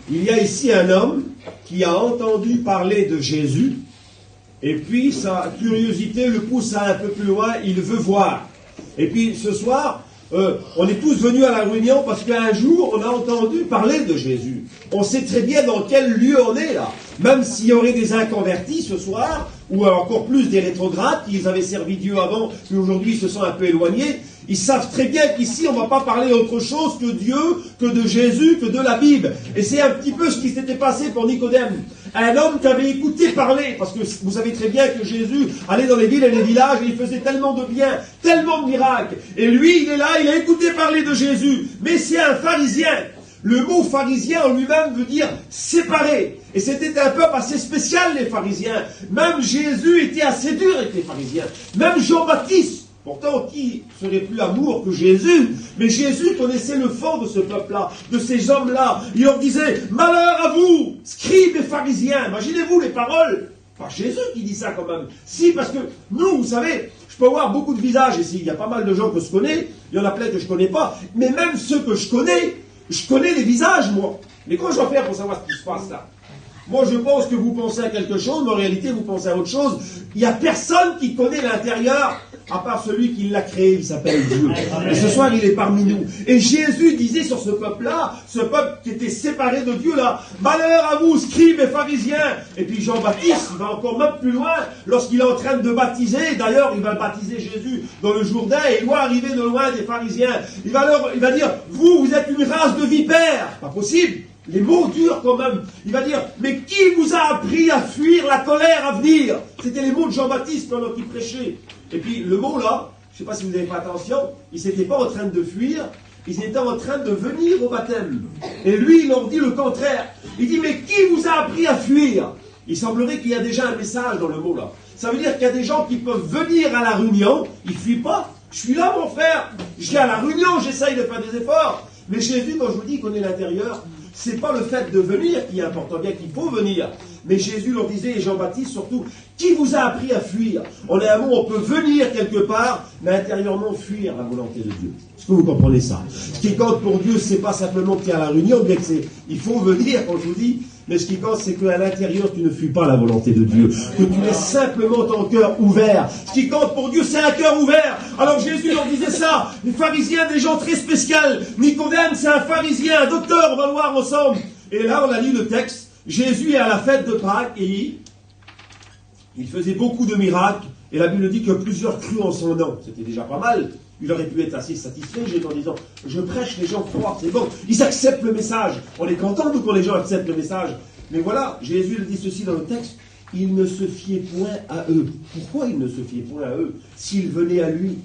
il y a ici un homme qui a entendu parler de Jésus, et puis sa curiosité le pousse à un peu plus loin, il veut voir. Et puis ce soir, on est tous venus à la réunion parce qu'un jour, on a entendu parler de Jésus. On sait très bien dans quel lieu on est là. Même s'il y aurait des inconvertis ce soir, ou encore plus des rétrogrades, qui avaient servi Dieu avant, puis aujourd'hui se sont un peu éloignés, ils savent très bien qu'ici, on ne va pas parler autre chose que Dieu, que de Jésus, que de la Bible. Et c'est un petit peu ce qui s'était passé pour Nicodème. Un homme qui avait écouté parler, parce que vous savez très bien que Jésus allait dans les villes et les villages, et il faisait tellement de bien, tellement de miracles. Et lui, il est là, il a écouté parler de Jésus. Mais c'est un pharisien. Le mot pharisien en lui-même veut dire séparé. Et c'était un peuple assez spécial, les pharisiens. Même Jésus était assez dur avec les pharisiens. Même Jean-Baptiste. Pourtant, qui serait plus amour que Jésus? Mais Jésus connaissait le fond de ce peuple-là, de ces hommes-là. Il leur disait, malheur à vous, scribes et pharisiens. Imaginez-vous les paroles. Pas Jésus qui dit ça quand même. Si, parce que nous, vous savez, je peux avoir beaucoup de visages ici. Il y a pas mal de gens que je connais. Il y en a plein que je connais pas. Mais même ceux que je connais les visages, moi. Mais comment je dois faire pour savoir ce qui se passe là? Moi, je pense que vous pensez à quelque chose, mais en réalité, vous pensez à autre chose. Il n'y a personne qui connaît l'intérieur, à part celui qui l'a créé, il s'appelle Dieu. Et ce soir, il est parmi nous. Et Jésus disait sur ce peuple-là, ce peuple qui était séparé de Dieu là, malheur à vous, scribes et pharisiens. Et puis Jean-Baptiste, il va encore même plus loin, lorsqu'il est en train de baptiser, d'ailleurs, il va baptiser Jésus dans le Jourdain, et il voit arriver de loin des pharisiens. Il va dire, vous êtes une race de vipères. Pas possible. Les mots durs quand même. Il va dire, mais qui vous a appris à fuir la colère à venir? C'était les mots de Jean-Baptiste pendant qu'il prêchait. Et puis le mot là, je ne sais pas si vous avez fait attention, ils n'étaient pas en train de fuir, ils étaient en train de venir au baptême. Et lui, il leur dit le contraire. Il dit, mais qui vous a appris à fuir? Il semblerait qu'il y a déjà un message dans le mot là. Ça veut dire qu'il y a des gens qui peuvent venir à la réunion, ils ne fuient pas. Je suis là mon frère, je viens à la réunion, j'essaye de faire des efforts. Mais Jésus, quand je vous dis qu'on est l'intérieur, c'est pas le fait de venir qui est important, bien qu'il faut venir. Mais Jésus leur disait, et Jean-Baptiste surtout, qui vous a appris à fuir? En un mot, on peut venir quelque part, mais intérieurement fuir la volonté de Dieu. Est-ce que vous comprenez ça? Ce qui compte pour Dieu, c'est pas simplement qu'il y a la réunion, bien que il faut venir, quand je vous dis, mais ce qui compte, c'est qu'à l'intérieur, tu ne fuis pas la volonté de Dieu. Que tu laisses simplement ton cœur ouvert. Ce qui compte pour Dieu, c'est un cœur ouvert. Alors Jésus leur disait ça. Les pharisiens, des gens très spéciaux. Nicodème, c'est un pharisien, un docteur, on va le voir ensemble. Et là, on a lu le texte. Jésus est à la fête de Pâques et il faisait beaucoup de miracles. Et la Bible dit que plusieurs crurent en son nom. C'était déjà pas mal. Il aurait pu être assez satisfait, en disant, je prêche, les gens croient, c'est bon. Ils acceptent le message. On est content, nous, quand les gens acceptent le message. Mais voilà, Jésus le dit ceci dans le texte, il ne se fiait point à eux. Pourquoi il ne se fiait point à eux? S'ils venaient à lui.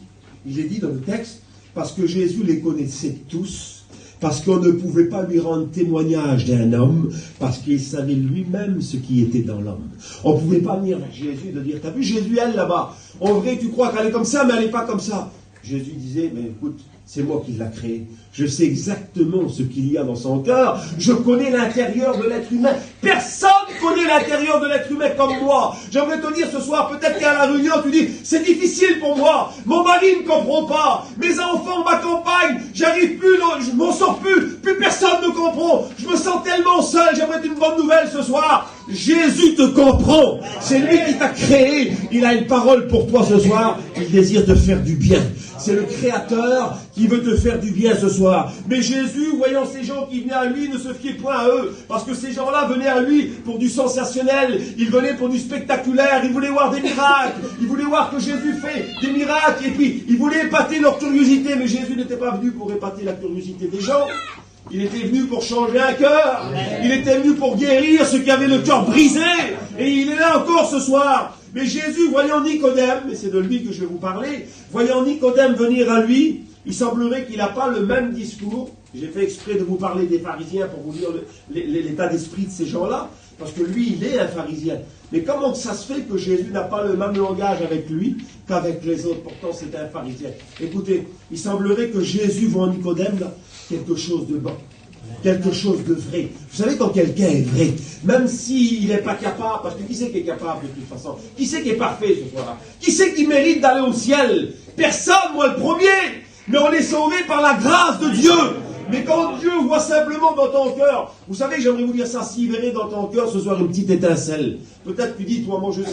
Il est dit dans le texte, parce que Jésus les connaissait tous, parce qu'on ne pouvait pas lui rendre témoignage d'un homme, parce qu'il savait lui-même ce qui était dans l'homme. On ne pouvait pas venir vers Jésus et dire, t'as vu Jésus, elle, là-bas? En vrai, tu crois qu'elle est comme ça, mais elle n'est pas comme ça. Jésus disait, mais écoute, c'est moi qui l'a créé. Je sais exactement ce qu'il y a dans son cœur. Je connais l'intérieur de l'être humain. Personne ne connaît l'intérieur de l'être humain comme moi. J'aimerais te dire ce soir, peut-être qu'à la réunion, tu dis, c'est difficile pour moi. Mon mari ne comprend pas. Mes enfants, ma compagne, j'arrive plus, je m'en sors plus. Plus personne ne comprend. Je me sens tellement seul. J'aimerais une bonne nouvelle ce soir. Jésus te comprend. C'est lui qui t'a créé. Il a une parole pour toi ce soir. Il désire te faire du bien. C'est le Créateur qui veut te faire du bien ce soir. Mais Jésus, voyant ces gens qui venaient à lui, ne se fiait point à eux. Parce que ces gens-là venaient à lui pour du sensationnel. Ils venaient pour du spectaculaire. Ils voulaient voir des miracles. Ils voulaient voir que Jésus fait des miracles. Et puis, ils voulaient épater leur curiosité. Mais Jésus n'était pas venu pour épater la curiosité des gens. Il était venu pour changer un cœur. Il était venu pour guérir ceux qui avaient le cœur brisé. Et il est là encore ce soir. Mais Jésus, voyant Nicodème, et c'est de lui que je vais vous parler, voyant Nicodème venir à lui, il semblerait qu'il n'a pas le même discours. J'ai fait exprès de vous parler des pharisiens pour vous dire l'état d'esprit de ces gens-là, parce que lui, il est un pharisien. Mais comment ça se fait que Jésus n'a pas le même langage avec lui qu'avec les autres? Pourtant, c'est un pharisien. Écoutez, il semblerait que Jésus voit en Nicodème là, quelque chose de bon. Quelque chose de vrai. Vous savez, quand quelqu'un est vrai, même s'il n'est pas capable, parce que qui c'est qui est capable de toute façon? Qui c'est qui est parfait ce soir-là? Qui c'est qui mérite d'aller au ciel? Personne, moi le premier. Mais on est sauvé par la grâce de Dieu. Mais quand Dieu voit simplement dans ton cœur, vous savez, j'aimerais vous dire ça, s'il verrait dans ton cœur ce soir une petite étincelle. Peut-être tu dis, toi, moi je ne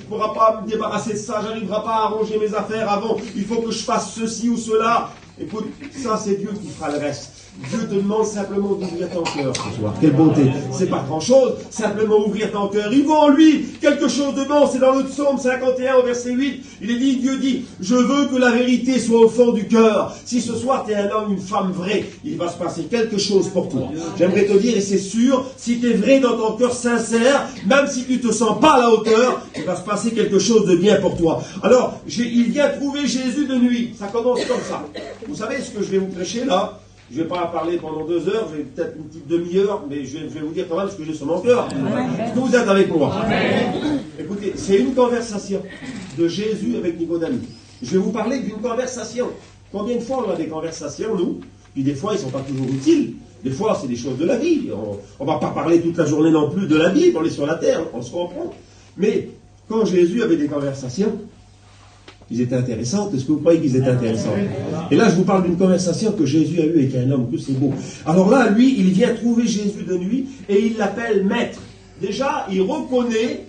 pourrai pas me débarrasser de ça, j'arriverai pas à arranger mes affaires avant, il faut que je fasse ceci ou cela. Écoute, ça c'est Dieu qui fera le reste. Dieu te demande simplement d'ouvrir ton cœur ce soir. Quelle beauté. C'est pas grand chose, simplement ouvrir ton cœur. Il voit en lui quelque chose de bon. C'est dans le psaume 51 au verset 8. Il est dit, Dieu dit, je veux que la vérité soit au fond du cœur. Si ce soir tu es un homme, une femme vraie, il va se passer quelque chose pour toi. J'aimerais te dire, et c'est sûr, si tu es vrai dans ton cœur sincère, même si tu te sens pas à la hauteur, il va se passer quelque chose de bien pour toi. Alors, il vient trouver Jésus de nuit. Ça commence comme ça. Vous savez ce que je vais vous prêcher là? Je ne vais pas parler pendant 2 heures, je vais peut-être une petite demi-heure, mais je vais vous dire quand même ce que j'ai sur mon cœur. Est-ce que vous êtes avec moi? Amen. Écoutez, c'est une conversation de Jésus avec Nicodème. Je vais vous parler d'une conversation. Combien de fois on a des conversations, nous? Puis des fois, ils ne sont pas toujours utiles. Des fois, c'est des choses de la vie. On ne va pas parler toute la journée non plus de la Bible, on est sur la terre, on se comprend. Mais quand Jésus avait des conversations, ils étaient intéressants. Est-ce que vous croyez qu'ils étaient intéressants? Et là, je vous parle d'une conversation que Jésus a eue avec un homme, que c'est beau. Alors là, lui, il vient trouver Jésus de nuit et il l'appelle maître. Déjà, il reconnaît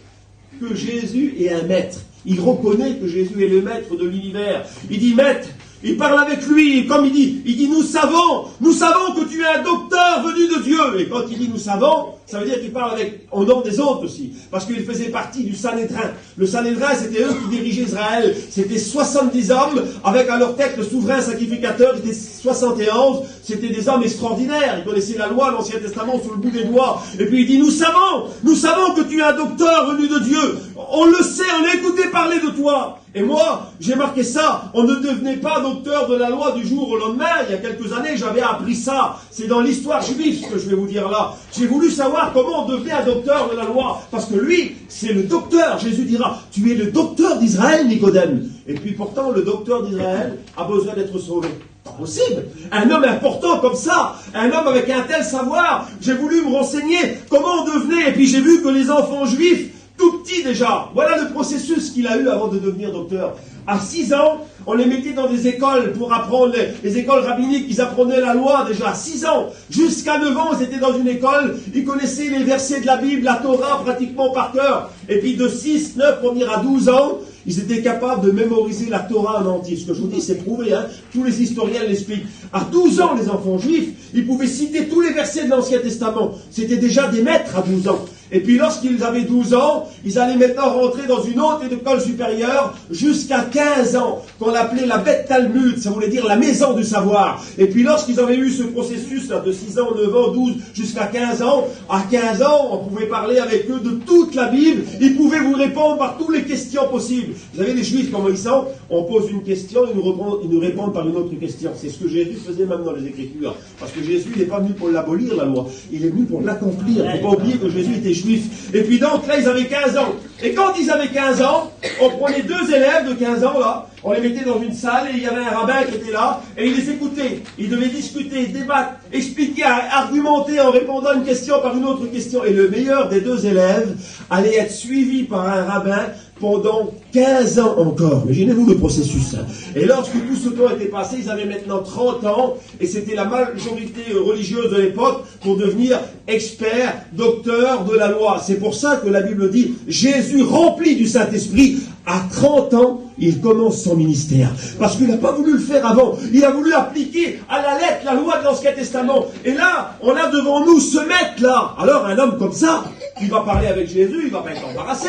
que Jésus est un maître. Il reconnaît que Jésus est le maître de l'univers. Il dit maître. Il parle avec lui, et comme il dit, nous savons que tu es un docteur venu de Dieu. Et quand il dit nous savons, ça veut dire qu'il parle au nom des autres aussi. Parce qu'il faisait partie du Sanhédrin. Le Sanhédrin, c'était eux qui dirigeaient Israël. C'était 70 hommes, avec à leur tête le souverain sacrificateur, qui était 71. C'était des hommes extraordinaires. Ils connaissaient la loi, l'Ancien Testament, sous le bout des doigts. Et puis il dit, nous savons que tu es un docteur venu de Dieu. On le sait, on a écouté parler de toi. Et moi, j'ai marqué ça, on ne devenait pas docteur de la loi du jour au lendemain. Il y a quelques années, j'avais appris ça. C'est dans l'histoire juive ce que je vais vous dire là. J'ai voulu savoir comment on devenait un docteur de la loi. Parce que lui, c'est le docteur. Jésus dira, tu es le docteur d'Israël, Nicodème. Et puis pourtant, le docteur d'Israël a besoin d'être sauvé. Pas possible. Un homme important comme ça, un homme avec un tel savoir, j'ai voulu me renseigner comment on devenait. Et puis j'ai vu que les enfants juifs, tout petits déjà. Voilà le processus qu'il a eu avant de devenir docteur. À 6 ans, on les mettait dans des écoles pour apprendre, les écoles rabbiniques, ils apprenaient la loi déjà à 6 ans. Jusqu'à 9 ans, ils étaient dans une école, ils connaissaient les versets de la Bible, la Torah pratiquement par cœur. Et puis de 6, 9 pour venir à 12 ans, ils étaient capables de mémoriser la Torah en entier. Ce que je vous dis, c'est prouvé, hein. Tous les historiens l'expliquent. À 12 ans, les enfants juifs, ils pouvaient citer tous les versets de l'Ancien Testament. C'était déjà des maîtres à 12 ans. Et puis lorsqu'ils avaient 12 ans, ils allaient maintenant rentrer dans une autre école supérieure jusqu'à 15 ans, qu'on appelait la Beth Talmud, ça voulait dire la maison du savoir. Et puis lorsqu'ils avaient eu ce processus là, de 6 ans, 9 ans, 12, jusqu'à 15 ans, à 15 ans, on pouvait parler avec eux de toute la Bible, ils pouvaient vous répondre par toutes les questions possibles. Vous savez, les Juifs, comment ils sont? On pose une question, ils nous répondent par une autre question. C'est ce que Jésus faisait même dans les Écritures. Parce que Jésus n'est pas venu pour l'abolir, la loi. Il est venu pour l'accomplir. Il ne faut pas oublier que Jésus était juif. Et puis donc, là, ils avaient 15 ans. Et quand ils avaient 15 ans, on prenait 2 élèves de 15 ans, là, on les mettait dans une salle, et il y avait un rabbin qui était là, et il les écoutait. Ils devaient discuter, débattre, expliquer, argumenter en répondant à une question par une autre question. Et le meilleur des 2 élèves allait être suivi par un rabbin pendant 15 ans encore. Imaginez-vous le processus. Et lorsque tout ce temps était passé, ils avaient maintenant 30 ans, et c'était la majorité religieuse de l'époque pour devenir expert, docteur de la loi. C'est pour ça que la Bible dit, Jésus rempli du Saint-Esprit, à 30 ans, il commence son ministère. Parce qu'il n'a pas voulu le faire avant. Il a voulu appliquer à la lettre la loi de l'Ancien Testament. Et là, on a devant nous ce maître-là. Alors, un homme comme ça, qui va parler avec Jésus, il va pas être embarrassé.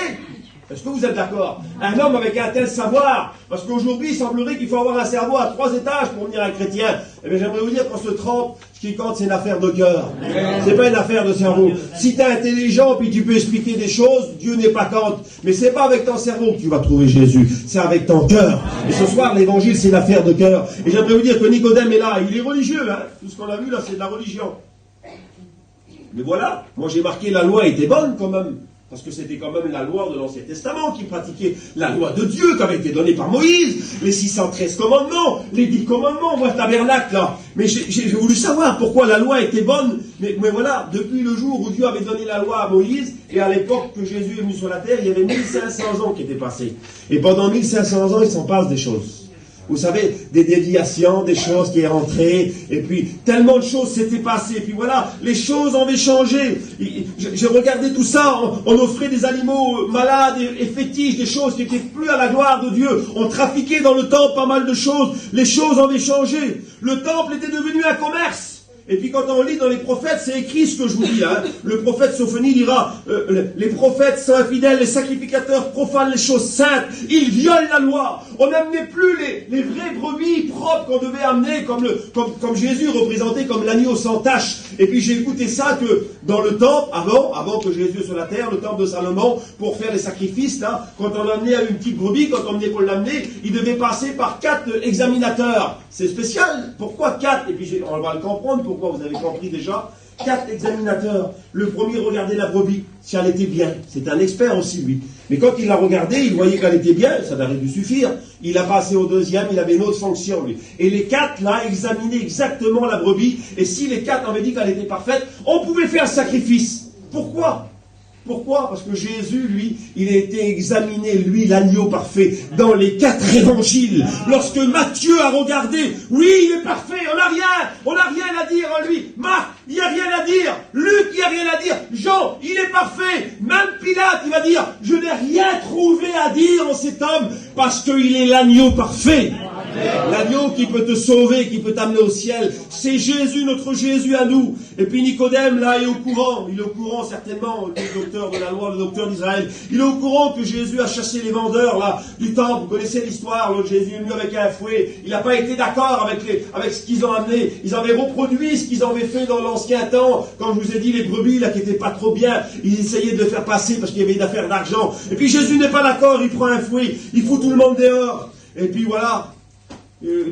Est-ce que vous êtes d'accord? Un homme avec un tel savoir, parce qu'aujourd'hui, il semblerait qu'il faut avoir un cerveau à 3 étages pour devenir un chrétien. Eh bien, j'aimerais vous dire qu'on se trompe. Ce qui compte, c'est une affaire de cœur. C'est pas une affaire de cerveau. Si tu es intelligent, puis tu peux expliquer des choses, Dieu n'est pas contre. Mais c'est pas avec ton cerveau que tu vas trouver Jésus. C'est avec ton cœur. Et ce soir, l'évangile, c'est une affaire de cœur. Et j'aimerais vous dire que Nicodème est là. Il est religieux, hein. Tout ce qu'on a vu là, c'est de la religion. Mais voilà. Moi, j'ai marqué la loi était bonne quand même. Parce que c'était quand même la loi de l'Ancien Testament qui pratiquait la loi de Dieu qui avait été donnée par Moïse, les 613 commandements, les 10 commandements, moi, le tabernacle, là. Mais j'ai voulu savoir pourquoi la loi était bonne. Mais voilà, depuis le jour où Dieu avait donné la loi à Moïse, et à l'époque que Jésus est venu sur la terre, il y avait 1500 ans qui étaient passés. Et pendant 1500 ans, il s'en passe des choses. Vous savez, des déviations, des choses qui est rentrées, et puis tellement de choses s'étaient passées, et puis voilà, les choses avaient changé. J'ai regardé tout ça, on offrait des animaux malades et fétiches, des choses qui n'étaient plus à la gloire de Dieu. On trafiquait dans le temple pas mal de choses, les choses avaient changé. Le temple était devenu un commerce. Et puis quand on lit dans les prophètes, c'est écrit ce que je vous dis. Le prophète Sophonie dira, les prophètes sont infidèles, les sacrificateurs profanent les choses saintes, ils violent la loi. On n'amenait plus les vraies brebis propres qu'on devait amener, comme Jésus représenté comme l'agneau sans tache. Et puis j'ai écouté ça que dans le temple, avant que Jésus soit sur la terre, le temple de Salomon, pour faire les sacrifices, là, quand on amenait une petite brebis, quand on venait pour l'amener, il devait passer par 4 examinateurs. C'est spécial. Pourquoi 4? Et puis on va le comprendre, pourquoi vous avez compris déjà. 4 examinateurs. Le premier regardait la brebis, si elle était bien. C'est un expert aussi, lui. Mais quand il l'a regardée, il voyait qu'elle était bien, ça n'aurait dû suffire. Il a passé au deuxième, il avait une autre fonction, lui. Et les 4, là, examinaient exactement la brebis. Et si les 4 avaient dit qu'elle était parfaite, on pouvait faire le sacrifice. Pourquoi? Pourquoi? Parce que Jésus, lui, il a été examiné, lui, l'agneau parfait, dans les 4 évangiles. Lorsque Matthieu a regardé, oui, il est parfait, on n'a rien à dire en lui. Marc, il n'y a rien à dire. Luc, il n'y a rien à dire. Jean, il est parfait. Même Pilate, il va dire, je n'ai rien trouvé à dire en cet homme, parce qu'il est l'agneau parfait. L'agneau qui peut te sauver, qui peut t'amener au ciel, c'est Jésus, notre Jésus à nous. Et puis Nicodème, là, est au courant. Il est au courant, certainement, le docteur de la loi, le docteur d'Israël. Il est au courant que Jésus a chassé les vendeurs, là, du temple. Vous connaissez l'histoire, l'autre Jésus est venu avec un fouet. Il n'a pas été d'accord avec ce qu'ils ont amené. Ils avaient reproduit ce qu'ils avaient fait dans l'ancien temps. Quand je vous ai dit, les brebis, là, qui n'étaient pas trop bien, ils essayaient de le faire passer parce qu'il y avait une affaire d'argent. Et puis Jésus n'est pas d'accord, il prend un fouet, il fout tout le monde dehors. Et puis voilà.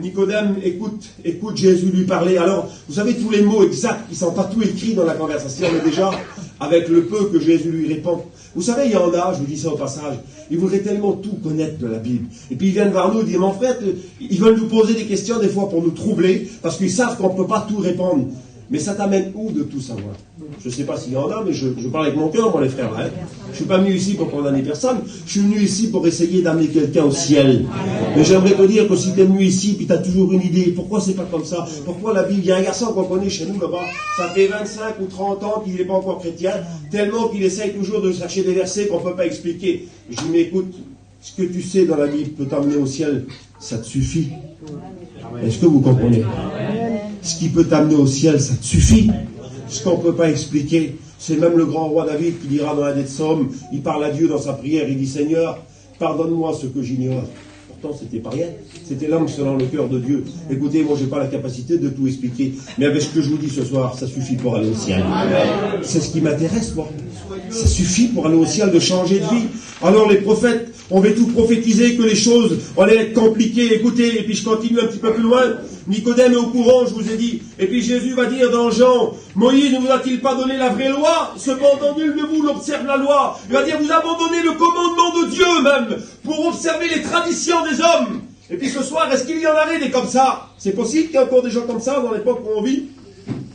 Nicodème écoute Jésus lui parler. Alors, vous savez, tous les mots exacts, ils ne sont pas tout écrits dans la conversation, mais déjà, avec le peu que Jésus lui répond. Vous savez, il y en a, je vous dis ça au passage, ils voudraient tellement tout connaître de la Bible. Et puis ils viennent vers nous, ils disent, mais en fait, ils veulent nous poser des questions des fois pour nous troubler, parce qu'ils savent qu'on ne peut pas tout répondre. Mais ça t'amène où de tout savoir? Je ne sais pas s'il y en a, mais je parle avec mon cœur, moi les frères. Hein. Je ne suis pas venu ici pour condamner personne, je suis venu ici pour essayer d'amener quelqu'un au ciel. Mais j'aimerais te dire que si tu es venu ici, puis tu as toujours une idée, pourquoi c'est pas comme ça? Pourquoi la Bible? Il y a un garçon qu'on connaît chez nous là-bas, ça fait 25 ou 30 ans qu'il n'est pas encore chrétien, tellement qu'il essaye toujours de chercher des versets qu'on ne peut pas expliquer. Je lui dis, mais écoute, ce que tu sais dans la Bible peut t'amener au ciel, ça te suffit. Est-ce que vous comprenez? Ce qui peut t'amener au ciel, ça te suffit. Ce qu'on ne peut pas expliquer, c'est même le grand roi David qui dira dans un des psaumes, il parle à Dieu dans sa prière, il dit, Seigneur, pardonne-moi ce que j'ignore. Pourtant, c'était pas rien. C'était l'homme selon le cœur de Dieu. Écoutez, moi, j'ai pas la capacité de tout expliquer. Mais avec ce que je vous dis ce soir, ça suffit pour aller au ciel. C'est ce qui m'intéresse, moi. Ça suffit pour aller au ciel de changer de vie. Alors, les prophètes, on va tout prophétiser que les choses allaient être compliquées. Écoutez, et puis je continue un petit peu plus loin. Nicodème est au courant, je vous ai dit. Et puis Jésus va dire dans Jean, Moïse ne vous a-t-il pas donné la vraie loi? Cependant, nul de vous n'observe la loi. Il va dire, vous abandonnez le commandement de Dieu même pour observer les traditions des hommes. Et puis ce soir, est-ce qu'il y en avait des comme ça? C'est possible qu'il y ait encore des gens comme ça dans l'époque où on vit?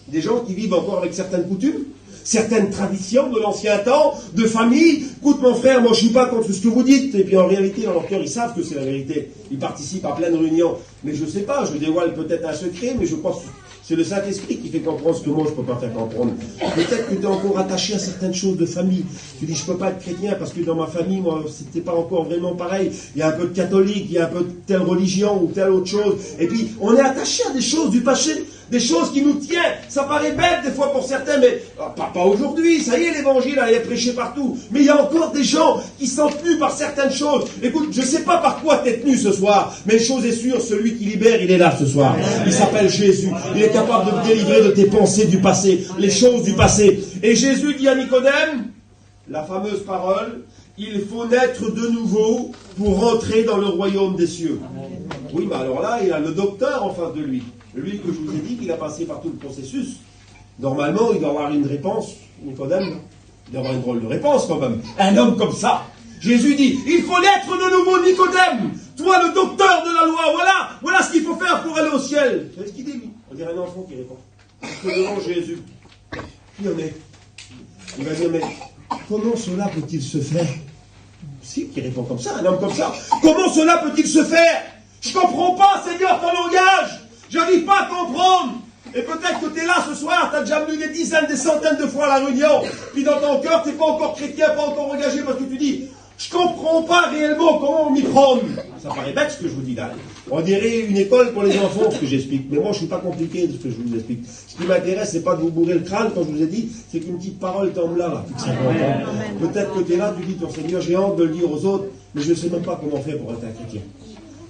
Des gens qui vivent encore avec certaines coutumes, certaines traditions de l'ancien temps, de famille. Écoute mon frère, moi je ne suis pas contre ce que vous dites. Et puis en réalité, dans leur cœur, ils savent que c'est la vérité. Ils participent à plein de réunions. Mais je ne sais pas, je dévoile peut-être un secret, mais je pense que c'est le Saint-Esprit qui fait comprendre ce que moi je ne peux pas faire comprendre. Peut-être que tu es encore attaché à certaines choses de famille. Tu dis, je ne peux pas être chrétien parce que dans ma famille, moi, c'était pas encore vraiment pareil. Il y a un peu de catholique, il y a un peu de telle religion ou telle autre chose. Et puis, on est attaché à des choses du passé. Des choses qui nous tiennent. Ça paraît bête des fois pour certains, mais pas aujourd'hui. Ça y est, l'évangile a été prêché partout. Mais il y a encore des gens qui sont tenus par certaines choses. Écoute, je ne sais pas par quoi tu es tenu ce soir, mais une chose est sûre, celui qui libère, il est là ce soir. Il s'appelle Jésus. Il est capable de te délivrer de tes pensées du passé, les choses du passé. Et Jésus dit à Nicodème, la fameuse parole, il faut naître de nouveau pour rentrer dans le royaume des cieux. Oui, mais alors là, il a le docteur en face de lui. Lui que je vous ai dit qu'il a passé par tout le processus. Normalement, il doit avoir une réponse, Nicodème. Il doit avoir une drôle de réponse quand même. Un homme comme ça. Jésus dit, il faut naître de nouveau, Nicodème. Toi, le docteur de la loi, voilà ce qu'il faut faire pour aller au ciel. Vous savez ce qu'il dit, lui? On dirait un enfant qui répond. Parce que devant Jésus, qui en est? Il va dire, mais comment cela peut-il se faire? Si, qui répond comme ça, un homme comme ça. Comment cela peut-il se faire? Je comprends pas, Seigneur, ton langage. J'arrive pas à comprendre. Et peut-être que tu es là ce soir, tu as déjà venu des dizaines, des centaines de fois à la réunion. Puis dans ton cœur, tu n'es pas encore chrétien, pas encore engagé, parce que tu dis, je comprends pas réellement comment m'y prendre. Ça paraît bête ce que je vous dis là. On dirait une école pour les enfants, ce que j'explique. Mais moi, je ne suis pas compliqué de ce que je vous explique. Ce qui m'intéresse, c'est pas de vous bourrer le crâne, comme je vous ai dit, c'est qu'une petite parole tombe là, peut-être que tu es là, tu dis, ton Seigneur, j'ai hâte de le dire aux autres, mais je ne sais même pas comment faire pour être un chrétien.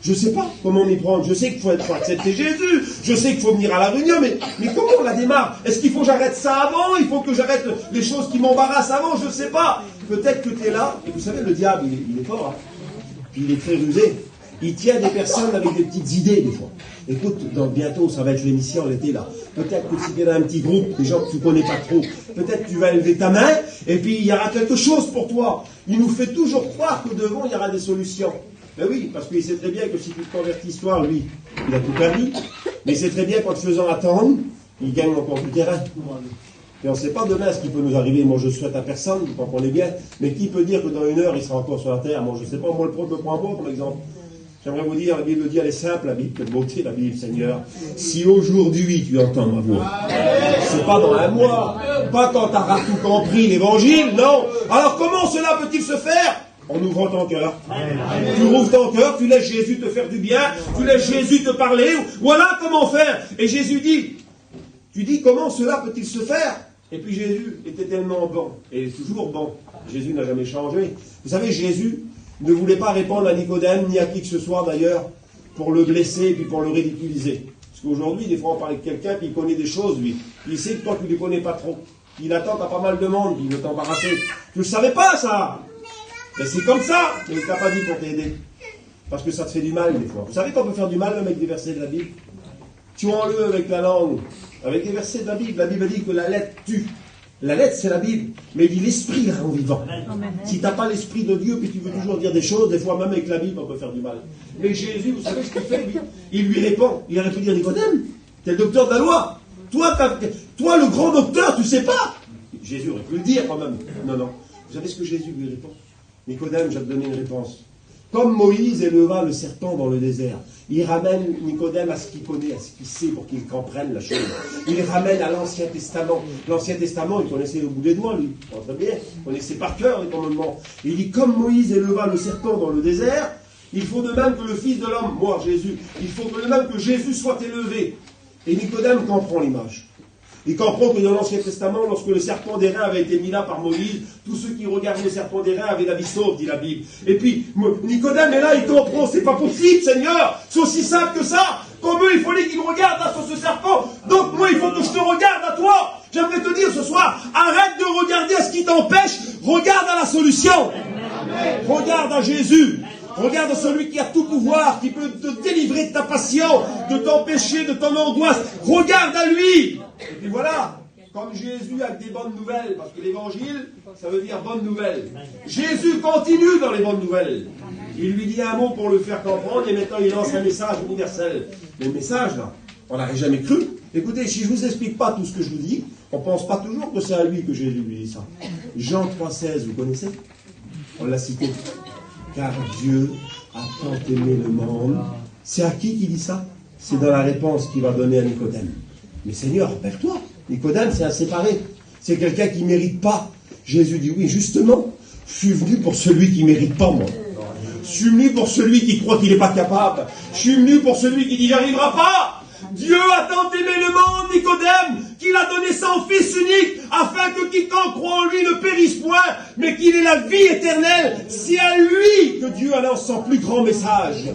Je ne sais pas comment m'y prendre. Je sais qu'il faut accepter Jésus. Je sais qu'il faut venir à la réunion, mais comment on la démarre? Est-ce qu'il faut que j'arrête ça avant? Il faut que j'arrête les choses qui m'embarrassent avant? Je ne sais pas. Peut-être que tu es là, et vous savez, le diable, il est fort, hein. Puis il est très rusé. Il tient des personnes avec des petites idées, des fois. Écoute, bientôt, ça va être l'émission, l'été, là. Peut-être que si tu es dans un petit groupe, des gens que tu ne connais pas trop, peut-être que tu vas élever ta main, et puis il y aura quelque chose pour toi. Il nous fait toujours croire que devant, il y aura des solutions. Ben oui, parce qu'il sait très bien que si tu te convertis, toi, lui, il a tout perdu. Mais il sait très bien qu'en te faisant attendre, il gagne encore du terrain. Et on ne sait pas demain ce qui peut nous arriver. Moi, je souhaite à personne, vous comprenez bien. Mais qui peut dire que dans 1 heure, il sera encore sur la terre? Moi, je ne sais pas. Moi, le prophète me prend bon, comme exemple. J'aimerais vous dire, la Bible dit, elle est simple, la Bible, quelle beauté, la Bible, Seigneur. Si aujourd'hui, tu entends ma voix, c'est pas dans 1 mois, pas quand tu auras tout compris l'évangile, non. Alors, comment cela peut-il se faire? En ouvrant ton cœur. Tu rouvres ton cœur, tu laisses Jésus te faire du bien, tu laisses Jésus te parler. Voilà comment faire. Et Jésus dit, tu dis comment cela peut-il se faire? Et puis Jésus était tellement bon, et il est toujours bon. Jésus n'a jamais changé. Vous savez, Jésus ne voulait pas répondre à Nicodème, ni à qui que ce soit d'ailleurs, pour le blesser et puis pour le ridiculiser. Parce qu'aujourd'hui, des fois on parle avec quelqu'un, puis il connaît des choses, lui. Il sait que toi tu ne les connais pas trop. Il attend à pas mal de monde, il veut t'embarrasser. Tu ne savais pas ça? Mais c'est comme ça, mais il ne t'a pas dit pour t'aider. Parce que ça te fait du mal des fois. Vous savez qu'on peut faire du mal avec des versets de la Bible? Tuons-le avec la langue, avec des versets de la Bible. La Bible dit que la lettre tue. La lettre, c'est la Bible. Mais il dit l'esprit la rend vivant. Si tu n'as pas l'esprit de Dieu, puis tu veux toujours dire des choses, des fois même avec la Bible, on peut faire du mal. Mais Jésus, vous savez ce qu'il fait, lui? Il lui répond. Il aurait pu dire, Nicodème, tu es le docteur de la loi. Toi, le grand docteur, tu ne sais pas. Jésus aurait pu le dire quand même. Non, non. Vous savez ce que Jésus lui répond? Nicodème, je vais te donner une réponse. Comme Moïse éleva le serpent dans le désert, il ramène Nicodème à ce qu'il connaît, à ce qu'il sait pour qu'il comprenne la chose. Il ramène à l'Ancien Testament. L'Ancien Testament, il connaissait au bout des doigts, lui. Très bien. Il connaissait par cœur les commandements. Il dit, comme Moïse éleva le serpent dans le désert, il faut de même que le Fils de l'homme, moi Jésus, il faut de même que Jésus soit élevé. Et Nicodème comprend l'image. Il comprend que dans l'Ancien Testament, lorsque le serpent d'airain avait été mis là par Moïse, tous ceux qui regardaient le serpent d'airain avaient la vie sauve, dit la Bible. Et puis, Nicodème est là, il comprend, c'est pas possible, Seigneur, c'est aussi simple que ça. Comme eux, il fallait qu'ils me regardent là sur ce serpent. Donc moi, il faut que je te regarde à toi. J'aimerais te dire ce soir, arrête de regarder à ce qui t'empêche, regarde à la solution. Regarde à Jésus. Regarde à celui qui a tout pouvoir, qui peut te délivrer de ta passion, de ton péché, de ton angoisse. Regarde à lui. Et puis voilà, comme Jésus a des bonnes nouvelles, parce que l'évangile, ça veut dire bonne nouvelle. Jésus continue dans les bonnes nouvelles. Il lui dit un mot pour le faire comprendre, et maintenant il lance un message universel. Mais le message, là, on n'aurait jamais cru. Écoutez, si je ne vous explique pas tout ce que je vous dis, on ne pense pas toujours que c'est à lui que Jésus lui dit ça. Jean 3,16, vous connaissez? On l'a cité. Car Dieu a tant aimé le monde. C'est à qui dit ça? C'est dans la réponse qu'il va donner à Nicodème. Mais Seigneur, rappelle-toi, Nicodème, c'est un séparé. C'est quelqu'un qui ne mérite pas. Jésus dit, oui, justement, je suis venu pour celui qui ne mérite pas, moi. Je suis venu pour celui qui croit qu'il n'est pas capable. Je suis venu pour celui qui dit, j'y arrivera pas. Dieu a tant aimé le monde, Nicodème, qu'il a donné son Fils unique, afin que quiconque croit en lui ne périsse point, mais qu'il ait la vie éternelle. C'est à lui que Dieu annonce son plus grand message.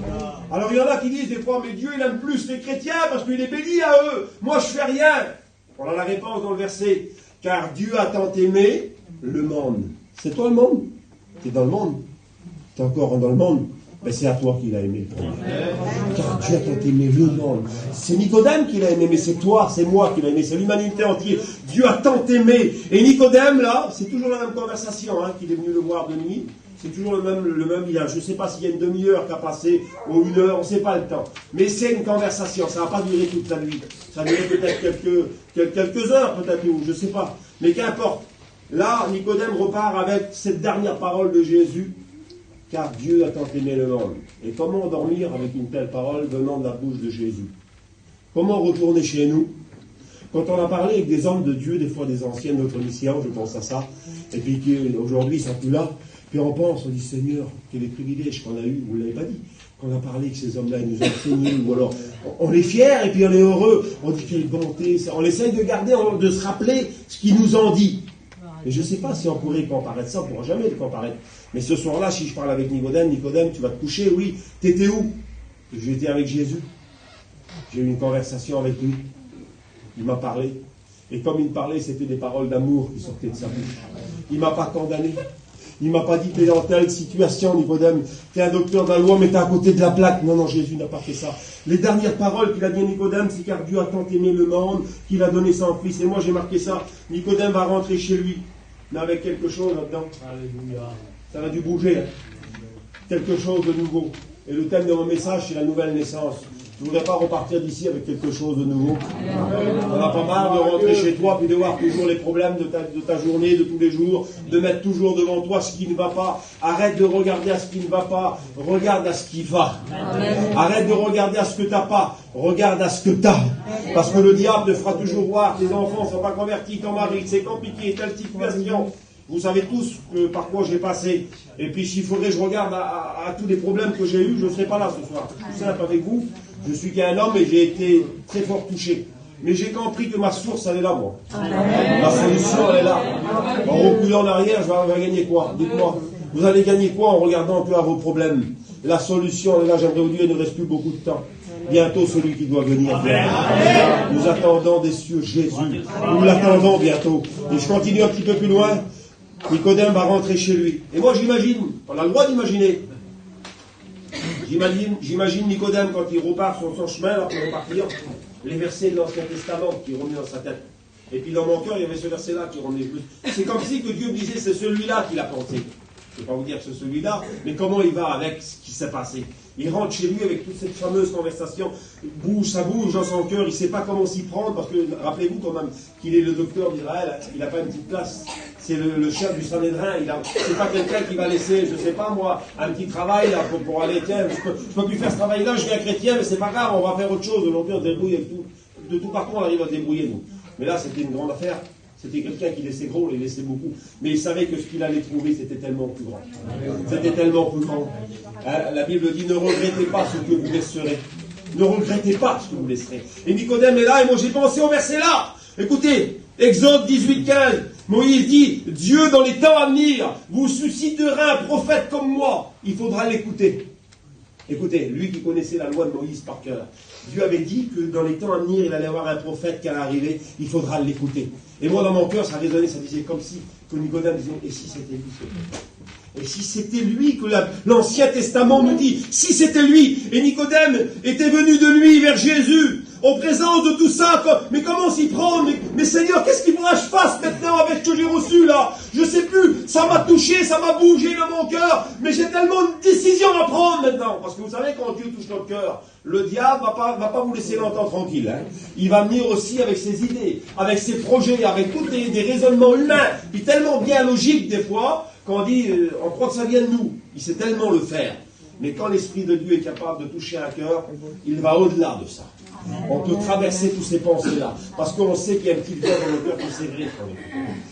Alors il y en a qui disent des fois, mais Dieu il aime plus les chrétiens parce qu'il est béni à eux. Moi je fais rien. On a la réponse dans le verset. Car Dieu a tant aimé le monde. C'est toi le monde? Tu es dans le monde. Tu es encore dans le monde. Ben c'est à toi qu'il a aimé le monde. Car Dieu a tant aimé le monde. C'est Nicodème qui l'a aimé, mais c'est toi, c'est moi qui l'a aimé, c'est l'humanité entière. Dieu a tant aimé. Et Nicodème, là, c'est toujours la même conversation qu'il est venu le voir de nuit. C'est toujours le même, il y a, je ne sais pas s'il y a une demi-heure qui a passé, ou 1 heure, on ne sait pas le temps. Mais c'est une conversation, ça n'a pas duré toute la nuit. Ça a duré peut-être quelques heures, peut-être, ou je ne sais pas. Mais qu'importe. Là, Nicodème repart avec cette dernière parole de Jésus. car Dieu a tant aimé le monde. Et comment dormir avec une telle parole venant de la bouche de Jésus? Comment retourner chez nous? Quand on a parlé avec des hommes de Dieu, des fois des anciens de notre mission, je pense à ça, et puis aujourd'hui ils sont plus là, puis on pense, on dit Seigneur, quel est le privilège qu'on a eu, vous ne l'avez pas dit, qu'on a parlé avec ces hommes-là, ils nous ont enseigné, ou alors on est fiers et puis on est heureux, on dit quelle bonté, on essaye de garder, de se rappeler ce qu'ils nous ont dit. Et je ne sais pas si on pourrait comparaître ça, on ne pourra jamais le comparaître. Mais ce soir-là, si je parle avec Nicodème, tu vas te coucher, oui, t'étais où? J'étais avec Jésus. J'ai eu une conversation avec lui. Il m'a parlé. Et comme il me parlait, c'était des paroles d'amour qui sortaient de sa bouche. Il ne m'a pas condamné. Il ne m'a pas dit que tu es dans telle situation, Nicodème. Tu es un docteur de la loi, mais tu es à côté de la plaque. Non, non, Jésus n'a pas fait ça. Les dernières paroles qu'il a dit à Nicodème, c'est car Dieu a tant aimé le monde qu'il a donné son fils. Et moi, j'ai marqué ça. Nicodème va rentrer chez lui, mais avec quelque chose là-dedans. Alléluia. Ça va dû bouger. Hein. Quelque chose de nouveau. Et le thème de mon message, c'est la nouvelle naissance. Je ne voudrais pas repartir d'ici avec quelque chose de nouveau. On n'a pas marre de rentrer chez toi puis de voir toujours les problèmes de ta journée, de tous les jours, de mettre toujours devant toi ce qui ne va pas. Arrête de regarder à ce qui ne va pas, regarde à ce qui va. Arrête de regarder à ce que tu n'as pas, regarde à ce que tu as. Parce que le diable te fera toujours voir, tes enfants ne sont pas convertis, ton mari, c'est compliqué, telle situation. Vous savez tous par quoi j'ai passé. Et puis s'il faudrait que je regarde à tous les problèmes que j'ai eus, je ne serai pas là ce soir. Je suis simple avec vous. Je suis qu'un homme et j'ai été très fort touché. Mais j'ai compris que ma source, elle est là, moi. La solution, elle est là. En reculant en arrière, je vais gagner quoi? Dites-moi. Vous allez gagner quoi en regardant un peu à vos problèmes? La solution, elle est là. J'aimerais vous dire, il ne reste plus beaucoup de temps. Bientôt celui qui doit venir. Nous attendons des cieux Jésus. Nous l'attendons bientôt. Et je continue un petit peu plus loin. Nicodème va rentrer chez lui. Et moi j'imagine, on a le droit d'imaginer. J'imagine Nicodème quand il repart sur son chemin, là, pour repartir, les versets de l'Ancien Testament qui revenaient dans sa tête. Et puis dans mon cœur, il y avait ce verset-là qui revenait plus. C'est comme si que Dieu me disait, c'est celui-là qu'il a pensé. Je ne vais pas vous dire que c'est celui-là, mais comment il va avec ce qui s'est passé. Il rentre chez lui avec toute cette fameuse conversation, ça bouge dans son cœur, il ne sait pas comment s'y prendre, parce que rappelez-vous quand même qu'il est le docteur d'Israël, il n'a pas une petite place. C'est le chef du Sanhédrin, c'est pas quelqu'un qui va laisser, je ne sais pas moi, un petit travail là, pour aller, tiens, je peux plus faire ce travail-là, je viens chrétien, mais c'est pas grave, on va faire autre chose. Aujourd'hui on se débrouille avec tout. De tout partout on arrive à se débrouiller nous. Mais là c'était une grande affaire. C'était quelqu'un qui laissait gros, il laissait beaucoup. Mais il savait que ce qu'il allait trouver, c'était tellement plus grand. C'était tellement plus grand. Hein, la Bible dit, ne regrettez pas ce que vous laisserez. Ne regrettez pas ce que vous laisserez. Et Nicodème est là, et moi j'ai pensé au verset là. Écoutez, Exode 18-15, Moïse dit, Dieu dans les temps à venir vous suscitera un prophète comme moi. Il faudra l'écouter. Écoutez, lui qui connaissait la loi de Moïse par cœur, Dieu avait dit que dans les temps à venir, il allait y avoir un prophète qui allait arriver, il faudra l'écouter. Et moi, dans mon cœur, ça résonnait, ça disait comme si, que Nicodème disait, et si c'était lui? Et si c'était lui que l'Ancien Testament nous dit, si c'était lui, et Nicodème était venu de lui vers Jésus, en présence de tout ça, mais comment s'y prendre? Mais Seigneur, qu'est-ce qu'il faudra que je fasse maintenant avec ce que j'ai reçu là? Je sais plus, ça m'a touché, ça m'a bougé dans mon cœur, mais j'ai tellement de décisions à prendre maintenant. Parce que vous savez, quand Dieu touche notre cœur, le diable va pas vous laisser longtemps tranquille. Hein. Il va venir aussi avec ses idées, avec ses projets, avec tous des raisonnements humains, puis tellement bien logiques des fois, qu'on dit, on croit que ça vient de nous. Il sait tellement le faire. Mais quand l'Esprit de Dieu est capable de toucher un cœur, il va au-delà de ça. On peut traverser tous ces pensées-là. Parce qu'on sait qu'il y a une petite voix dans le cœur que c'est vrai.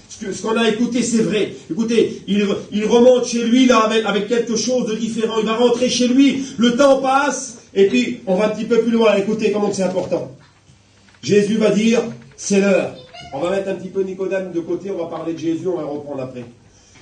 Ce qu'on a écouté, c'est vrai. Écoutez, il remonte chez lui là avec quelque chose de différent. Il va rentrer chez lui. Le temps passe. Et puis, on va un petit peu plus loin. Écoutez comment c'est important. Jésus va dire, c'est l'heure. On va mettre un petit peu Nicodème de côté. On va parler de Jésus. On va reprendre après.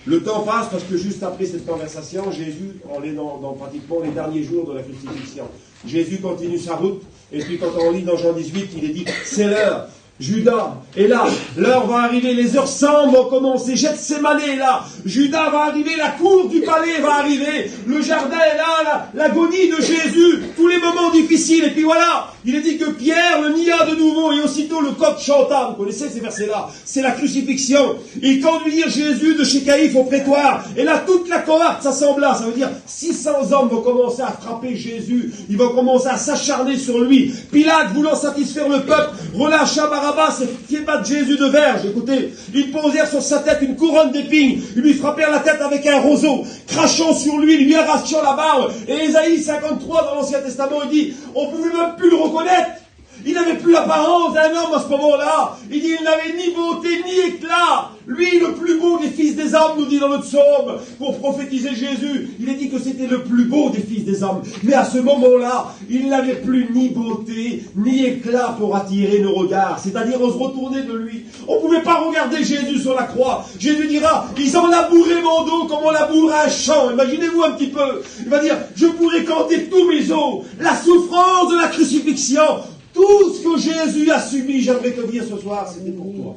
Le temps passe parce que juste après cette conversation, Jésus, on est dans pratiquement les derniers jours de la crucifixion. Jésus continue sa route, et puis quand on lit dans Jean 18, il est dit, c'est l'heure. Judas est là, l'heure va arriver, les heures sombres vont commencer, Gethsémane est là, Judas va arriver, la cour du palais va arriver, le jardin est là, l'agonie de Jésus, tous les moments difficiles, et puis voilà, Il est dit que Pierre le nia de nouveau et aussitôt le coq chanta. Vous connaissez ces versets-là? C'est la crucifixion. Ils conduisirent Jésus de chez Caïphe au prétoire. Et là, toute la cohorte s'assembla. Ça veut dire 600 hommes vont commencer à frapper Jésus. Ils vont commencer à s'acharner sur lui. Pilate, voulant satisfaire le peuple, relâcha Barabbas et fit battre Jésus de verge. Écoutez, ils posèrent sur sa tête une couronne d'épines. Ils lui frappèrent la tête avec un roseau, crachant sur lui, lui arrachant la barbe. Et Ésaïe 53 dans l'Ancien Testament, il dit, on pouvait même plus le reconnaître. Il n'avait plus l'apparence d'un homme à ce moment-là. Il dit, il n'avait ni beauté ni éclat. Lui, le plus beau des fils des hommes, nous dit dans notre psaume, pour prophétiser Jésus. Il est dit que c'était le plus beau des fils des hommes. Mais à ce moment-là, il n'avait plus ni beauté, ni éclat pour attirer nos regards. C'est-à-dire, on se retournait de lui. On ne pouvait pas regarder Jésus sur la croix. Jésus dira, ils ont labouré mon dos comme on laboure un champ. Imaginez-vous un petit peu. Il va dire, je pourrais compter tous mes os. La souffrance de la crucifixion. Tout ce que Jésus a subi, j'aimerais te dire ce soir, c'était pour toi.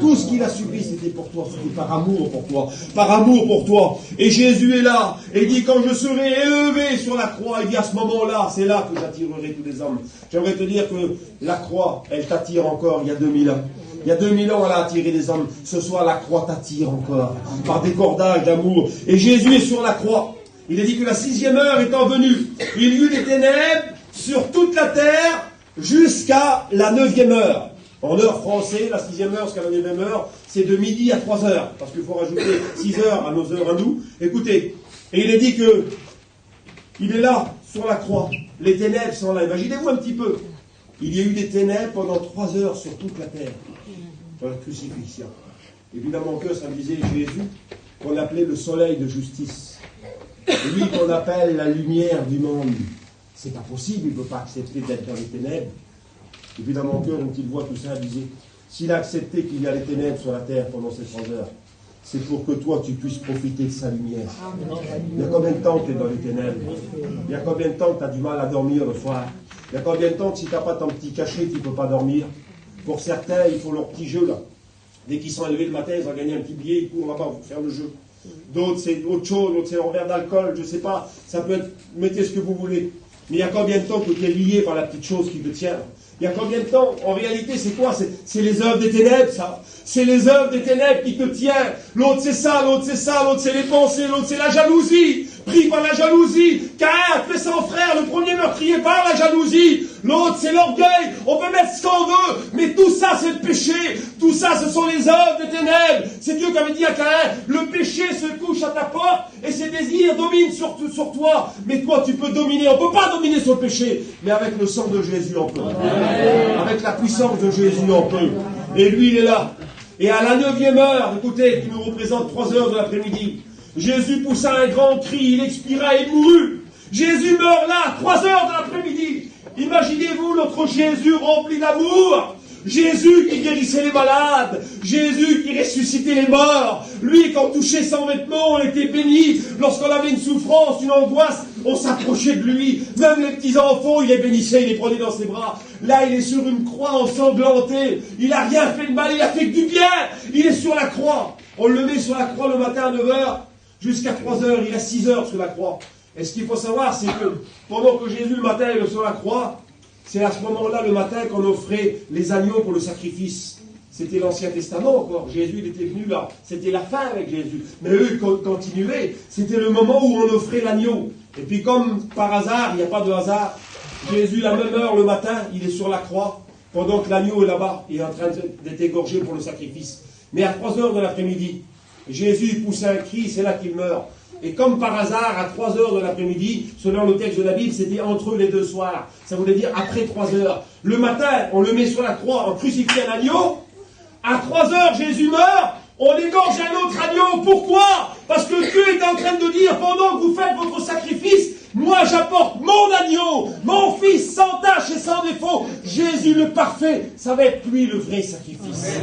Tout ce qu'il a subi, c'était pour toi. C'était par amour pour toi. Par amour pour toi. Et Jésus est là. Et il dit, quand je serai élevé sur la croix, il dit, à ce moment-là, c'est là que j'attirerai tous les hommes. J'aimerais te dire que la croix, elle t'attire encore il y a 2000 ans. Il y a 2000 ans, elle a attiré des hommes. Ce soir, la croix t'attire encore. Par des cordages d'amour. Et Jésus est sur la croix. Il a dit que la 6e heure étant venue, il y eut des ténèbres sur toute la terre, jusqu'à la 9e heure. En heure française, la 6e heure jusqu'à la 9e heure, c'est de midi à 3 heures. Parce qu'il faut rajouter 6 heures à nos heures à nous. Écoutez, et il est dit que il est là, sur la croix. Les ténèbres sont là. Imaginez-vous un petit peu. Il y a eu des ténèbres pendant 3 heures sur toute la terre. Dans la crucifixion. Évidemment que ça me disait Jésus, qu'on appelait le soleil de justice. Et lui qu'on appelle la lumière du monde. C'est pas possible, il ne peut pas accepter d'être dans les ténèbres. Et puis dans mon cœur, quand il voit tout ça, il disait, s'il a accepté qu'il y a les ténèbres sur la terre pendant ces 3 heures, c'est pour que toi, tu puisses profiter de sa lumière. Il y a combien de temps que tu es dans les ténèbres? Il y a combien de temps que tu as du mal à dormir le soir? Il y a combien de temps que si tu n'as pas ton petit cachet, tu ne peux pas dormir? Pour certains, il faut leur petit jeu, là. Dès qu'ils sont élevés le matin, ils ont gagné un petit billet, ils courent là-bas pour faire le jeu. D'autres, c'est autre chose, d'autres, c'est un verre d'alcool, je ne sais pas. Ça peut être, mettez ce que vous voulez. Mais il y a combien de temps que tu es lié par la petite chose qui te tient? Il y a combien de temps? En réalité, c'est quoi? C'est les œuvres des ténèbres, ça. C'est les œuvres des ténèbres qui te tiennent. L'autre, c'est ça, l'autre, c'est ça, l'autre, c'est les pensées, l'autre, c'est la jalousie. Pris par la jalousie. Caïn a fait son frère, le premier meurtrier par la jalousie. L'autre, c'est l'orgueil. On peut mettre ce qu'on veut, mais tout ça, c'est le péché. Tout ça, ce sont les œuvres des ténèbres. C'est Dieu qui avait dit à Caïn, le péché se couche à ta porte et ses désirs dominent sur toi. Mais toi, tu peux dominer. On ne peut pas dominer sur le péché, mais avec le sang de Jésus, on peut. Avec la puissance de Jésus, on peut. Et lui, il est là. Et à la 9e heure, écoutez, qui nous représente 3 heures de l'après-midi, Jésus poussa un grand cri, il expira et mourut. Jésus meurt là, 3 heures de l'après-midi. Imaginez-vous notre Jésus rempli d'amour. Jésus qui guérissait les malades, Jésus qui ressuscitait les morts, lui quand on touchait son vêtement, on était béni, lorsqu'on avait une souffrance, une angoisse, on s'approchait de lui, même les petits enfants, il les bénissait, il les prenait dans ses bras. Là, il est sur une croix ensanglanté, il n'a rien fait de mal, il a fait que du bien, il est sur la croix. On le met sur la croix le matin à 9h, jusqu'à 3h, il a 6 heures sur la croix. Et ce qu'il faut savoir, c'est que pendant que Jésus le matin est sur la croix, c'est à ce moment-là, le matin, qu'on offrait les agneaux pour le sacrifice. C'était l'Ancien Testament encore. Jésus, il était venu là. C'était la fin avec Jésus. Mais eux, ils continuaient. C'était le moment où on offrait l'agneau. Et puis comme par hasard, il n'y a pas de hasard, Jésus, à la même heure, le matin, il est sur la croix, pendant que l'agneau est là-bas, il est en train d'être égorgé pour le sacrifice. Mais à 3 heures de l'après-midi, Jésus, il pousse un cri, c'est là qu'il meurt. Et comme par hasard, à 3 heures de l'après-midi, selon le texte de la Bible, c'était entre les 2 soirs. Ça voulait dire après 3 heures. Le matin, on le met sur la croix, on crucifie un agneau. À 3 heures, Jésus meurt. On égorge un autre agneau. Pourquoi? Parce que Dieu est en train de dire, pendant que vous faites votre sacrifice, moi j'apporte mon agneau, mon fils sans tache et sans défaut, Jésus le parfait, ça va être lui le vrai sacrifice.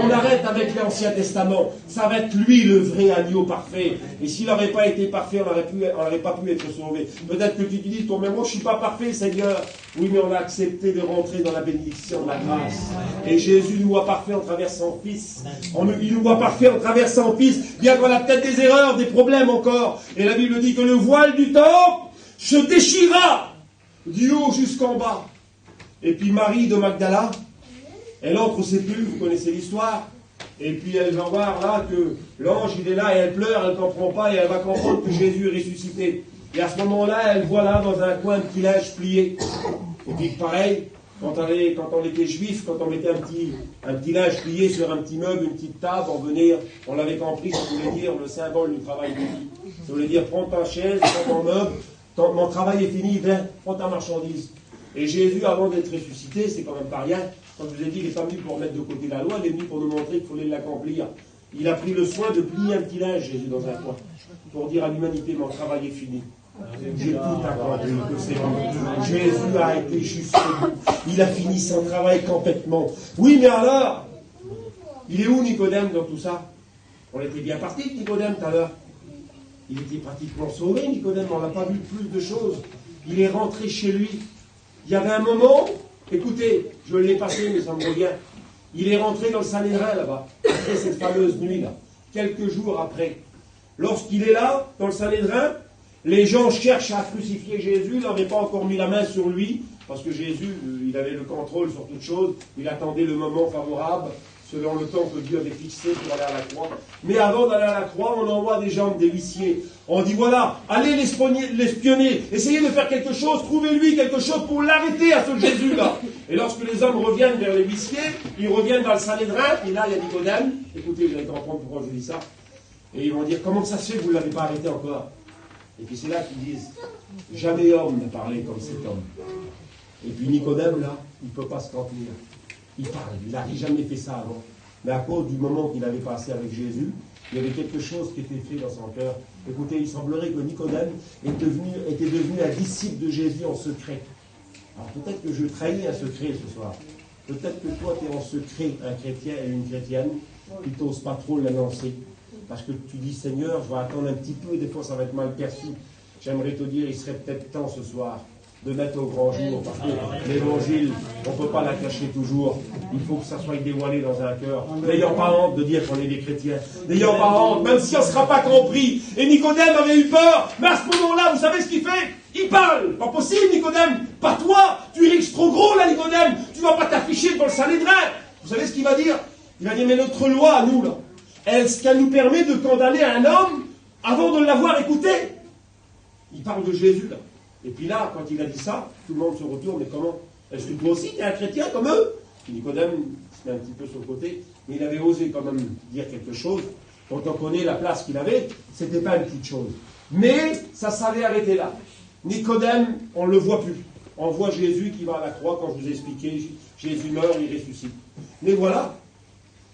On arrête avec l'Ancien Testament, ça va être lui le vrai agneau parfait. Et s'il n'aurait pas été parfait, on n'aurait pas pu être sauvé. Peut-être que tu te dis, toi, mais moi je ne suis pas parfait, Seigneur. Oui, mais on a accepté de rentrer dans la bénédiction de la grâce. Et Jésus nous voit parfait en travers son Fils. Il nous voit parfait en travers son Fils, bien qu'on a peut-être des erreurs, des problèmes encore. Et la Bible dit que le voile du temple se déchira du haut jusqu'en bas. Et puis Marie de Magdala, elle entre au sépulcre, vous connaissez l'histoire. Et puis elle va voir là que l'ange il est là et elle pleure, elle ne comprend pas et elle va comprendre que Jésus est ressuscité. Et à ce moment-là, elle voit là dans un coin un petit linge plié. Et puis pareil, quand on était juif, quand on mettait un petit linge plié sur un petit meuble, une petite table, on l'avait compris, ça voulait dire le symbole du travail de vie. Ça voulait dire prends ta chaise, prends ton meuble, mon travail est fini, viens, prends ta marchandise. Et Jésus, avant d'être ressuscité, c'est quand même pas rien. Comme je vous ai dit, il n'est pas venu pour mettre de côté la loi, il est venu pour nous montrer qu'il fallait l'accomplir. Il a pris le soin de plier un petit linge, Jésus, dans un coin, pour dire à l'humanité, mon travail est fini. J'ai tout accompli, que c'est bon. Jésus a été jusqu'au bout. Il a fini son travail complètement. Oui, mais alors, il est où Nicodème dans tout ça? On était bien parti de Nicodème tout à l'heure. Il était pratiquement sauvé, Nicodème, on n'a pas vu plus de choses. Il est rentré chez lui. Il y avait un moment, écoutez, je l'ai passé, mais ça me revient. Il est rentré dans le Sanhédrin là-bas, après cette fameuse nuit-là, quelques jours après. Lorsqu'il est là, dans le Sanhédrin, les gens cherchent à crucifier Jésus, ils n'avaient pas encore mis la main sur lui, parce que Jésus, il avait le contrôle sur toute chose, il attendait le moment favorable, selon le temps que Dieu avait fixé pour aller à la croix. Mais avant d'aller à la croix, on envoie des gens, des huissiers. On dit voilà, allez l'espionner, essayez de faire quelque chose, trouvez-lui quelque chose pour l'arrêter à ce Jésus-là. Et lorsque les hommes reviennent vers les huissiers, ils reviennent dans le Sanhédrin, et là il y a Nicodème. Écoutez, vous allez comprendre pourquoi je dis ça. Et ils vont dire comment ça se fait que vous ne l'avez pas arrêté encore? Et puis c'est là qu'ils disent jamais homme n'a parlé comme cet homme. Et puis Nicodème, là, il ne peut pas se contenir. Il parle, il n'avait jamais fait ça avant. Mais à cause du moment qu'il avait passé avec Jésus, il y avait quelque chose qui était fait dans son cœur. Écoutez, il semblerait que Nicodème était devenu un disciple de Jésus en secret. Alors peut-être que je trahis un secret ce soir. Peut-être que toi, tu es en secret un chrétien et une chrétienne qui n'ose pas trop l'annoncer. Parce que tu dis, Seigneur, je vais attendre un petit peu, des fois ça va être mal perçu. J'aimerais te dire, il serait peut-être temps ce soir de mettre au grand jour, parce que l'évangile, on ne peut pas la cacher toujours. Il faut que ça soit dévoilé dans un cœur. N'ayant pas honte de dire qu'on est des chrétiens. N'ayant pas honte, même si on ne sera pas compris. Et Nicodème avait eu peur, mais à ce moment-là, vous savez ce qu'il fait? Il parle. Pas possible, Nicodème. Pas toi. Tu es trop gros, là, Nicodème. Tu ne vas pas t'afficher dans le Sanhédrin. Vous savez ce qu'il va dire? Il va dire, mais notre loi, à nous, là, est-ce qu'elle nous permet de condamner un homme avant de l'avoir écouté? Il parle de Jésus, là. Et puis là, quand il a dit ça, tout le monde se retourne, mais comment? Est-ce que toi aussi, tu es un chrétien comme eux? Puis Nicodème se met un petit peu sur le côté, mais il avait osé quand même dire quelque chose. Quand on connaît la place qu'il avait, ce n'était pas une petite chose. Mais ça s'avait arrêté là. Nicodème, on ne le voit plus. On voit Jésus qui va à la croix, quand je vous ai expliqué, Jésus meurt, il ressuscite. Mais voilà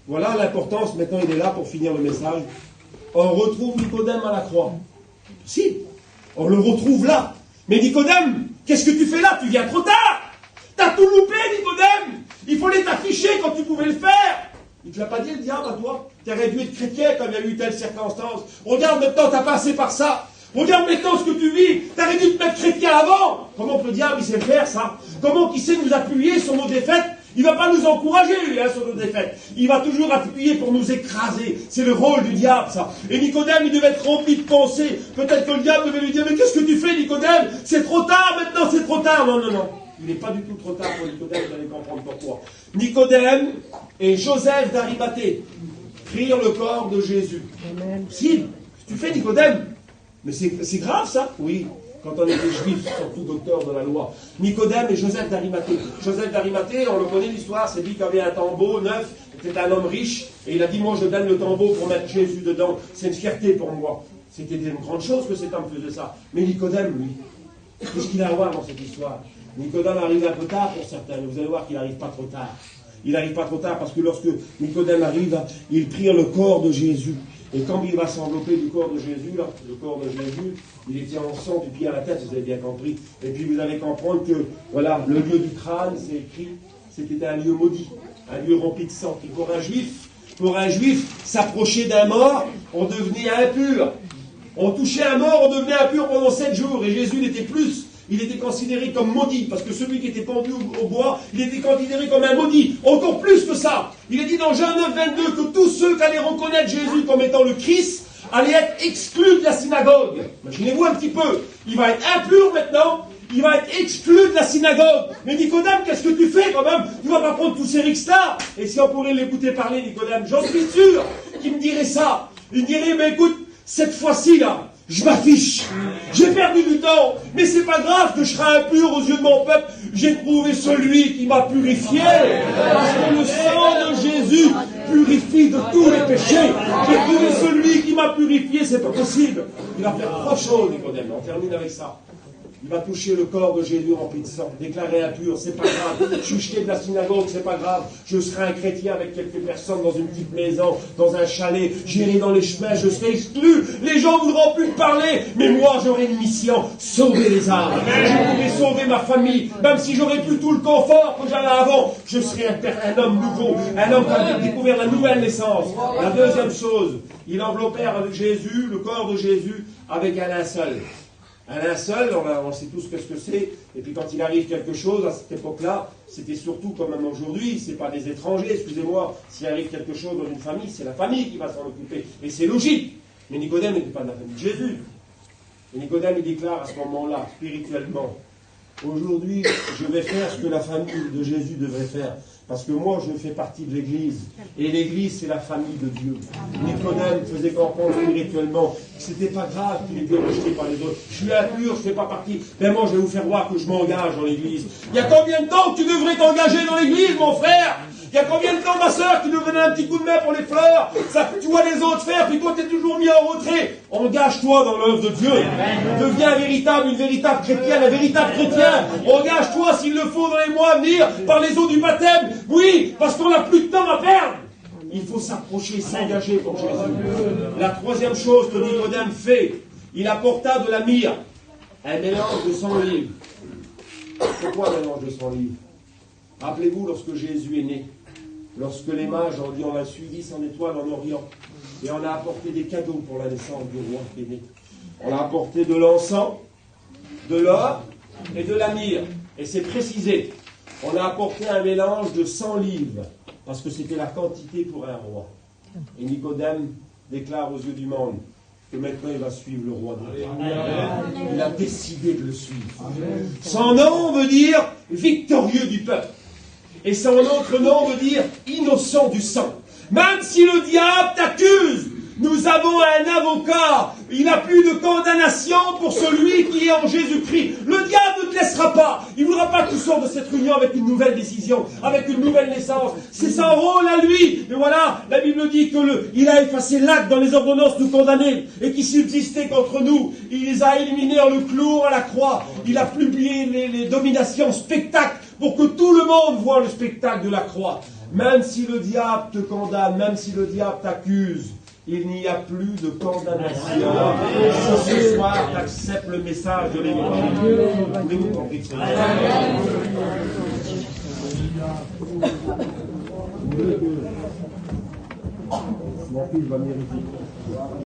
l'importance, maintenant il est là pour finir le message. On retrouve Nicodème à la croix. Si, on le retrouve là. Mais Nicodème, qu'est-ce que tu fais là? Tu viens trop tard. T'as tout loupé, Nicodème. Il fallait t'afficher quand tu pouvais le faire. Il ne te l'a pas dit, le diable, à toi? Tu aurais dû être chrétien comme il y a eu telle circonstance. Regarde maintenant, t'as passé par ça. Regarde maintenant ce que tu vis. Tu aurais dû te mettre chrétien avant. Comment que le diable, il sait faire ça? Comment qu'il sait nous appuyer sur nos défaites? Il ne va pas nous encourager, lui, sur nos défaites. Il va toujours appuyer pour nous écraser. C'est le rôle du diable, ça. Et Nicodème, il devait être rempli de pensées. Peut-être que le diable devait lui dire, mais qu'est-ce que tu fais, Nicodème? C'est trop tard, maintenant, c'est trop tard. Non, non, non. Il n'est pas du tout trop tard pour Nicodème, vous allez comprendre pourquoi. Nicodème et Joseph d'Arimathée prirent le corps de Jésus. Amen. Si, tu fais, Nicodème. Mais c'est grave, ça? Oui. Quand on était juif, surtout docteur de la loi. Nicodème et Joseph d'Arimathée. Joseph d'Arimathée, on le connaît l'histoire, c'est lui qui avait un tombeau neuf, c'était un homme riche, et il a dit, moi je donne le tombeau pour mettre Jésus dedans, c'est une fierté pour moi. C'était une grande chose que cet homme faisait ça. Mais Nicodème, lui, qu'est-ce qu'il a à voir dans cette histoire? Nicodème arrive un peu tard pour certains, mais vous allez voir qu'il n'arrive pas trop tard. Il n'arrive pas trop tard parce que lorsque Nicodème arrive, il prit le corps de Jésus. Et quand il va s'envelopper du corps de Jésus, là, le corps de Jésus, il était en sang du pied à la tête, vous avez bien compris. Et puis vous allez comprendre que, voilà, le lieu du crâne, c'est écrit, c'était un lieu maudit, un lieu rempli de sang. Et pour un juif, s'approcher d'un mort, on devenait impur. On touchait un mort, on devenait impur pendant 7 jours. Et Jésus n'était plus. Il était considéré comme maudit, parce que celui qui était pendu au bois, il était considéré comme un maudit. Encore plus que ça. Il est dit dans Jean 9, 22 que tous ceux qui allaient reconnaître Jésus comme étant le Christ allaient être exclus de la synagogue. Imaginez-vous un petit peu. Il va être impur maintenant, il va être exclu de la synagogue. Mais Nicodème, qu'est-ce que tu fais quand même? Tu vas pas prendre tous ces risques-là. Et si on pourrait l'écouter parler, Nicodème, j'en suis sûr qu'il me dirait ça. Il me dirait, mais écoute, cette fois-ci là, je m'affiche. J'ai perdu du temps, mais c'est pas grave que je serai impur aux yeux de mon peuple. J'ai trouvé celui qui m'a purifié. Parce que le sang de Jésus purifie de tous les péchés. J'ai trouvé celui qui m'a purifié, c'est pas possible. Il va faire 3 choses, Nicodème. On termine avec ça. Il va toucher le corps de Jésus rempli de sang, déclaré impur, c'est pas grave. Je suis jeté de la synagogue, c'est pas grave. Je serai un chrétien avec quelques personnes dans une petite maison, dans un chalet. J'irai dans les chemins, je serai exclu. Les gens voudront plus me parler. Mais moi, j'aurai une mission, sauver les âmes. Je pourrai sauver ma famille. Même si j'aurai plus tout le confort que j'avais avant, je serai un homme nouveau, un homme qui a découvert la nouvelle naissance. La deuxième chose, il enveloppait avec Jésus, le corps de Jésus, avec un linceul. Un linceul, on sait tous ce que c'est, et puis quand il arrive quelque chose, à cette époque-là, c'était surtout comme même aujourd'hui, c'est pas des étrangers, excusez-moi, s'il arrive quelque chose dans une famille, c'est la famille qui va s'en occuper, et c'est logique. Mais Nicodème n'était pas de la famille de Jésus. Et Nicodème, il déclare à ce moment-là, spirituellement, aujourd'hui, je vais faire ce que la famille de Jésus devrait faire. Parce que moi, je fais partie de l'Église. Et l'Église, c'est la famille de Dieu. Nicodème faisait comprendre spirituellement que c'était pas grave qu'il était rejeté par les autres. Je suis impur, je ne fais pas partie. Mais moi, je vais vous faire voir que je m'engage dans l'Église. Il y a combien de temps que tu devrais t'engager dans l'Église, mon frère? Il y a combien de temps, ma soeur, qui nous donnait un petit coup de main pour les fleurs? Ça, tu vois les autres faire, puis toi, tu es toujours mis en retrait. Engage-toi dans l'œuvre de Dieu. Deviens une véritable chrétienne, un véritable chrétien. Engage-toi, s'il le faut, dans les mois à venir, par les eaux du baptême. Oui, parce qu'on n'a plus de temps à perdre. Il faut s'approcher, s'engager pour Jésus. La troisième chose que Nicodème fait, il apporta de la myrrhe, un mélange de 100 livres. C'est quoi un mélange de 100 livres? Rappelez-vous, lorsque Jésus est né, lorsque les mages ont dit on a suivi son étoile en Orient, et on a apporté des cadeaux pour la naissance du roi qui est né. On a apporté de l'encens, de l'or et de la myrrhe. Et c'est précisé. On a apporté un mélange de 100 livres, parce que c'était la quantité pour un roi. Et Nicodème déclare aux yeux du monde que maintenant il va suivre le roi de Dieu. Il a décidé de le suivre. Son nom veut dire victorieux du peuple. Et son autre nom veut dire innocent du sang. Même si le diable t'accuse, nous avons un avocat. Il n'a plus de condamnation pour celui qui est en Jésus-Christ. Le diable ne te laissera pas. Il ne voudra pas que tu sors de cette réunion avec une nouvelle décision, avec une nouvelle naissance. C'est son rôle à lui. Mais voilà, la Bible dit qu'il a effacé l'acte dans les ordonnances nous condamner et qui subsistait contre nous. Il les a éliminés en le clouant à la croix. Il a publié les dominations spectacles pour que tout le monde voit le spectacle de la croix. Même si le diable te condamne, même si le diable t'accuse, il n'y a plus de condamnation. Si ce soir tu acceptes le message de l'Évangile, voulez-vous compris que c'est mon fils va mériter.